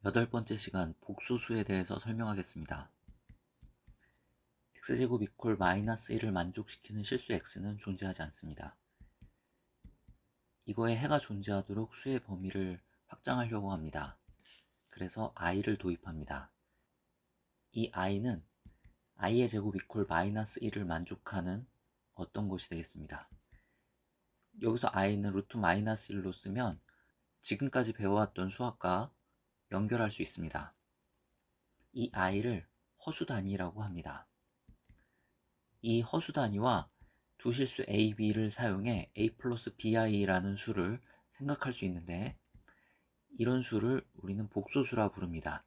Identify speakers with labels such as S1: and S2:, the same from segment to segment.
S1: 8번째 시간 복소수에 대해서 설명하겠습니다. x제곱 이퀄 마이너스 1을 만족시키는 실수 x는 존재하지 않습니다. 이거에 해가 존재하도록 수의 범위를 확장하려고 합니다. 그래서 i를 도입합니다. 이 i는 i의 제곱 이퀄 마이너스 1을 만족하는 어떤 것이 되겠습니다. 여기서 i는 루트 마이너스 1로 쓰면 지금까지 배워왔던 수학과 연결할 수 있습니다. 이 i를 허수 단위라고 합니다. 이 허수 단위와 두 실수 a, b를 사용해 a 플러스 bi라는 수를 생각할 수 있는데, 이런 수를 우리는 복소수라 부릅니다.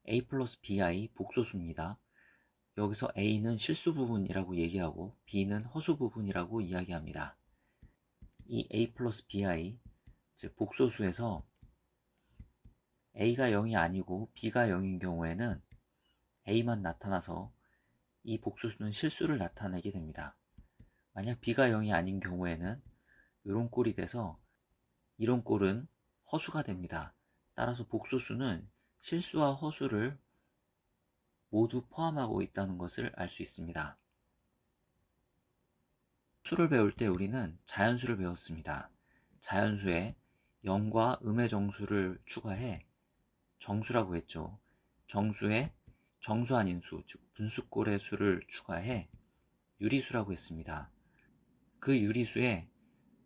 S1: a 플러스 bi 복소수입니다. 여기서 a는 실수 부분이라고 얘기하고 b는 허수 부분이라고 이야기합니다. 이 a 플러스 bi, 즉 복소수에서 a가 0이 아니고 b가 0인 경우에는 a만 나타나서 이 복소수는 실수를 나타내게 됩니다. 만약 b가 0이 아닌 경우에는 이런 꼴이 돼서 이런 꼴은 허수가 됩니다. 따라서 복소수는 실수와 허수를 모두 포함하고 있다는 것을 알 수 있습니다. 수를 배울 때 우리는 자연수를 배웠습니다. 자연수에 0과 음의 정수를 추가해 정수라고 했죠. 정수에 정수 아닌 수, 즉 분수꼴의 수를 추가해 유리수라고 했습니다. 그 유리수에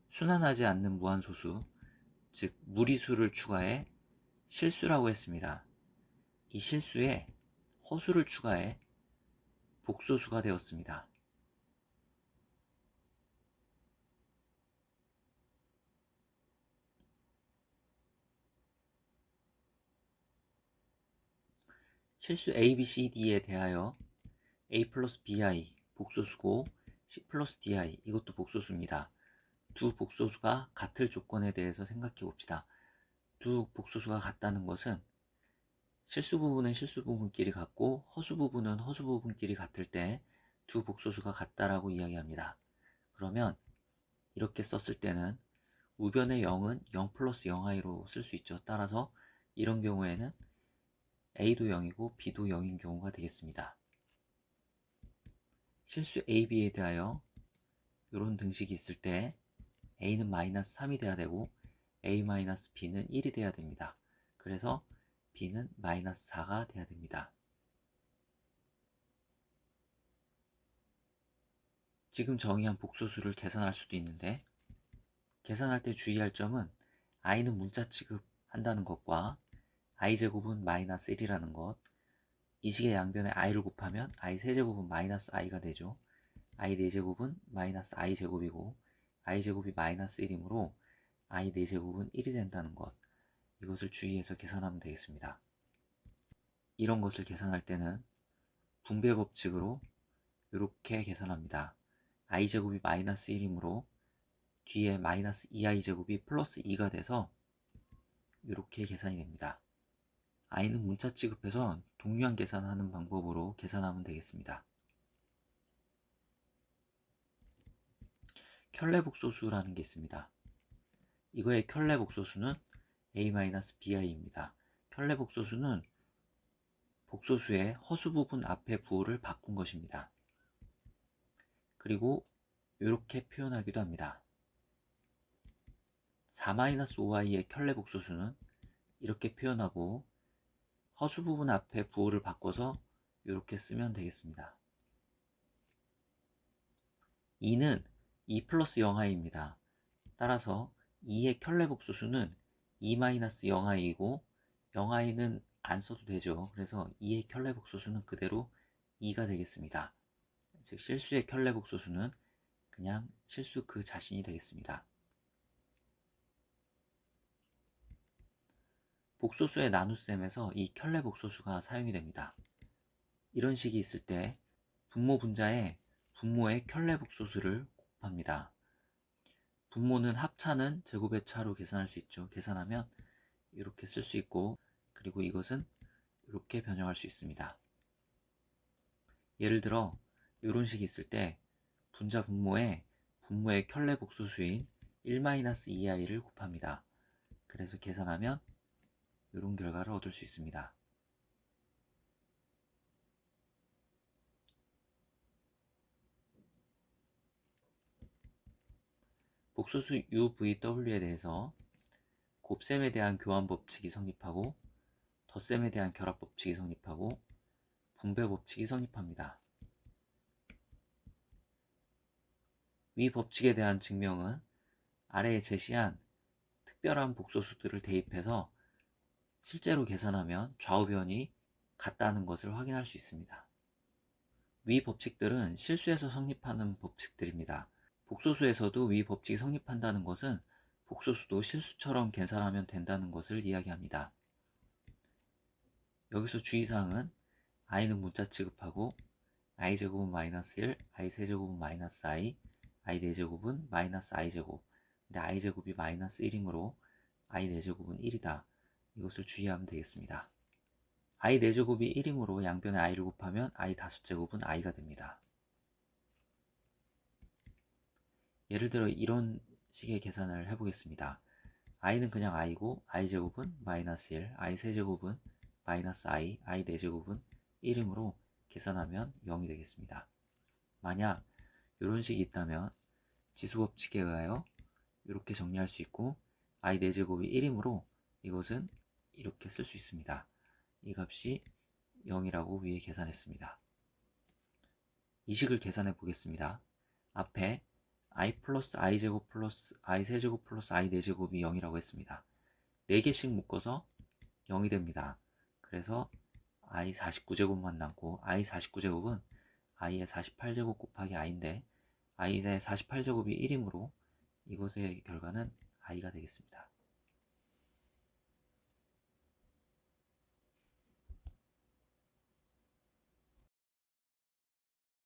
S1: 순환하지 않는 무한소수, 즉 무리수를 추가해 실수라고 했습니다. 이 실수에 허수를 추가해 복소수가 되었습니다. 실수 A, B, C, D에 대하여 A 플러스 BI 복소수고 C 플러스 DI 이것도 복소수입니다. 두 복소수가 같을 조건에 대해서 생각해 봅시다. 두 복소수가 같다는 것은 실수 부분은 실수 부분끼리 같고 허수 부분은 허수 부분끼리 같을 때 두 복소수가 같다라고 이야기합니다. 그러면 이렇게 썼을 때는 우변의 0은 0 플러스 0i로 쓸 수 있죠. 따라서 이런 경우에는 a도 0이고 b도 0인 경우가 되겠습니다. 실수 a, b에 대하여 이런 등식이 있을 때 a는 마이너스 3이 돼야 되고 a 마이너스 b는 1이 돼야 됩니다. 그래서 b는 마이너스 4가 돼야 됩니다. 지금 정의한 복소수를 계산할 수도 있는데, 계산할 때 주의할 점은 i는 문자 취급한다는 것과 i제곱은 마이너스 1이라는 것, 이 식의 양변에 i를 곱하면 i 세제곱은 마이너스 i가 되죠. i 4제곱은 마이너스 i제곱이고 i제곱이 마이너스 1이므로 i 4제곱은 1이 된다는 것, 이것을 주의해서 계산하면 되겠습니다. 이런 것을 계산할 때는 분배 법칙으로 이렇게 계산합니다. i제곱이 마이너스 1이므로 뒤에 마이너스 2i제곱이 플러스 2가 돼서 이렇게 계산이 됩니다. i는 문자 취급해서 동류한 계산하는 방법으로 계산하면 되겠습니다. 켤레복소수라는 게 있습니다. 이거의 켤레복소수는 a-bi입니다. 켤레복소수는 복소수의 허수 부분 앞에 부호를 바꾼 것입니다. 그리고 이렇게 표현하기도 합니다. 4-5i의 켤레복소수는 이렇게 표현하고 허수 부분 앞에 부호를 바꿔서 이렇게 쓰면 되겠습니다. 2는 2 플러스 0i입니다. 따라서 2의 켤레복소수는 2-0i이고 0i는 안 써도 되죠. 그래서 2의 켤레복소수는 그대로 2가 되겠습니다. 즉 실수의 켤레복소수는 그냥 실수 그 자신이 되겠습니다. 복소수의 나눗셈에서 이 켤레복소수가 사용이 됩니다. 이런 식이 있을 때 분모 분자에 분모의 켤레복소수를 곱합니다. 분모는 합차는 제곱의 차로 계산할 수 있죠. 계산하면 이렇게 쓸 수 있고, 그리고 이것은 이렇게 변형할 수 있습니다. 예를 들어 이런 식이 있을 때 분자 분모에 분모의 켤레복소수인 1-2i를 곱합니다. 그래서 계산하면 이런 결과를 얻을 수 있습니다. 복소수 UVW에 대해서 곱셈에 대한 교환 법칙이 성립하고 덧셈에 대한 결합 법칙이 성립하고 분배 법칙이 성립합니다. 위 법칙에 대한 증명은 아래에 제시한 특별한 복소수들을 대입해서 실제로 계산하면 좌우변이 같다는 것을 확인할 수 있습니다. 위 법칙들은 실수에서 성립하는 법칙들입니다. 복소수에서도 위 법칙이 성립한다는 것은 복소수도 실수처럼 계산하면 된다는 것을 이야기합니다. 여기서 주의사항은 i는 문자 취급하고 i제곱은 마이너스 1, i세제곱은 마이너스 i, i4제곱은 마이너스 i제곱. 근데 i제곱이 마이너스 1이므로 i4제곱은 1이다. 이것을 주의하면 되겠습니다. i4제곱이 1이므로 양변에 i를 곱하면 i5제곱은 i가 됩니다. 예를 들어 이런 식의 계산을 해보겠습니다. i는 그냥 i고 i제곱은 마이너스 1, i세제곱은 마이너스 i, i4제곱은 1이므로 계산하면 0이 되겠습니다. 만약 이런 식이 있다면 지수법칙에 의하여 이렇게 정리할 수 있고 i4제곱이 1이므로 이것은 이렇게 쓸 수 있습니다. 이 값이 0이라고 위에 계산했습니다. 이 식을 계산해 보겠습니다. 앞에 i 플러스 i제곱 플러스 i세제곱 플러스 i4제곱이 0이라고 했습니다. 4개씩 묶어서 0이 됩니다. 그래서 i 49제곱만 남고 i 49제곱은 i의 48제곱 곱하기 i인데 i의 48제곱이 1이므로 이것의 결과는 i가 되겠습니다.